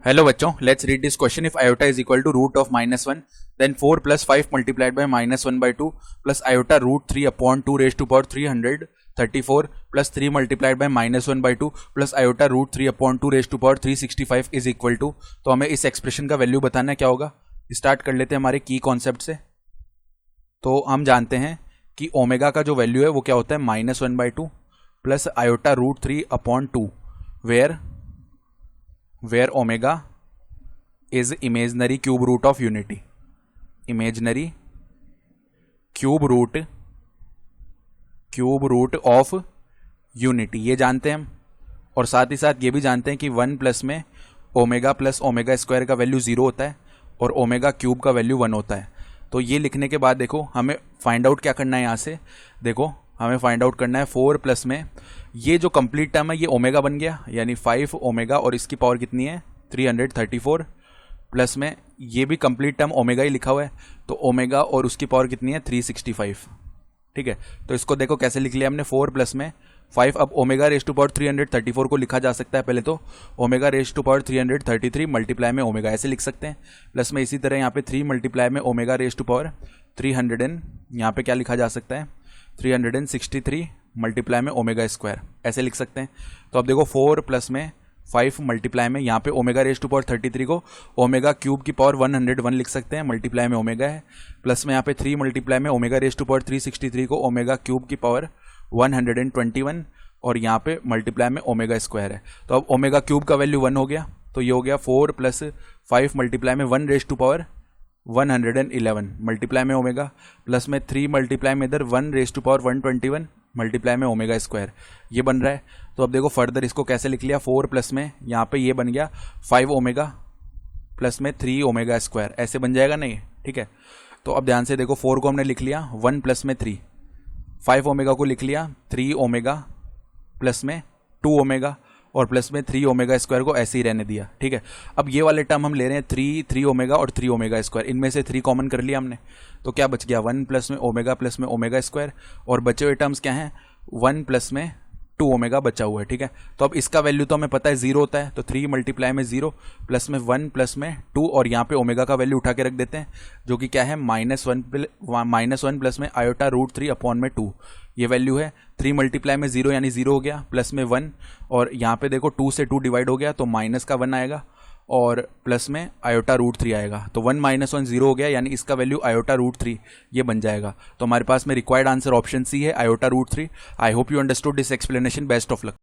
Hello बच्चों, let's read this question. If iota is equal to root of -1 then 4 + 5 multiplied by -1/2 plus iota √3 upon 2 raise to power 334 plus 3 multiplied by -1/2 plus iota √3 upon 2 raise to power 365 is equal to. तो हमें इस expression का value बताना है क्या होगा. Start कर लेते हैं हमारे की कॉन्सेप्ट से. तो हम जानते हैं कि ओमेगा का जो वैल्यू है वो क्या होता है -1/2 plus iota √3 upon 2 where omega is imaginary cube root of unity. Imaginary cube root of unity ये जानते हैं हम. और साथ ही साथ ये भी जानते हैं कि 1 प्लस में ओमेगा प्लस ओमेगा स्क्वायर का वैल्यू 0 होता है और ओमेगा क्यूब का वैल्यू 1 होता है. तो ये लिखने के बाद देखो हमें फाइंड आउट क्या करना है. यहाँ से देखो हमें फाइंड आउट करना है 4 प्लस में ये जो कंप्लीट टर्म है ये ओमेगा बन गया, यानी 5 ओमेगा और इसकी पावर कितनी है 334 प्लस में ये भी कंप्लीट टर्म ओमेगा ही लिखा हुआ है तो ओमेगा और उसकी पावर कितनी है 365. ठीक है, तो इसको देखो कैसे लिख लिया हमने 4 प्लस में 5. अब ओमेगा रेज टू पावर 334 को लिखा जा सकता है पहले तो omega raise to power 333 multiply में ओमेगा ऐसे लिख सकते हैं. प्लस में इसी तरह यहाँ पे 3 मल्टीप्लाई में ओमेगा रेज टू पावर 300 यहाँ पे क्या लिखा जा सकता है 363 मल्टीप्लाई में ओमेगा स्क्वायर ऐसे लिख सकते हैं. तो अब देखो 4 प्लस में 5 मल्टीप्लाई में यहाँ पे ओमेगा रेज टू पावर 33 को ओमेगा क्यूब की पावर 101 लिख सकते हैं मल्टीप्लाई में ओमेगा है. प्लस में यहाँ पे 3 मल्टीप्लाई में ओमेगा रेज टू पावर 363 को ओमेगा क्यूब की पावर 121 और यहाँ पे मल्टीप्लाई में ओमेगा स्क्वायर है. तो अब ओमेगा क्यूब का वैल्यू 1 हो गया तो ये हो गया 4 प्लस 5 मल्टीप्लाई में 1 रेज टू पावर 111 मल्टीप्लाई में ओमेगा प्लस में 3 मल्टीप्लाई में इधर 1 रेज टू पावर 121 मल्टीप्लाई में ओमेगा स्क्वायर ये बन रहा है. तो अब देखो फर्दर इसको कैसे लिख लिया 4 प्लस में यहाँ पे ये बन गया 5 ओमेगा प्लस में 3 ओमेगा स्क्वायर ऐसे बन जाएगा नहीं. ठीक है, तो अब ध्यान से देखो 4 को हमने लिख लिया 1 प्लस में 3, 5 ओमेगा को लिख लिया 3 ओमेगा प्लस में 2 ओमेगा और प्लस में 3 ओमेगा स्क्वायर को ऐसे ही रहने दिया. ठीक है, अब ये वाले टर्म हम ले रहे हैं 3 ओमेगा और 3 ओमेगा स्क्वायर. इनमें से 3 कॉमन कर लिया हमने तो क्या बच गया 1 प्लस में ओमेगा स्क्वायर और बचे हुए टर्म्स क्या हैं 1 प्लस में 2 ओमेगा बचा हुआ है. ठीक है, तो अब इसका वैल्यू तो हमें पता है 0 होता है तो 3 मल्टीप्लाई में 0 प्लस में 1 प्लस में 2 और यहाँ पे ओमेगा का वैल्यू उठा के रख देते हैं जो कि क्या है -1 प्लस में आयोटा √3 अपॉन में 2 ये वैल्यू है. 3 मल्टीप्लाई में 0 यानी 0 हो गया प्लस में 1 और यहाँ पे देखो 2 से 2 डिवाइड हो गया तो माइनस का 1 आएगा और प्लस में आयोटा √3 आएगा तो 1 - 1 0 हो गया यानी इसका वैल्यू आयोटा √3 ये बन जाएगा. तो हमारे पास में रिक्वायर्ड आंसर ऑप्शन सी है iota √3. I hope you understood this explanation. Best of luck.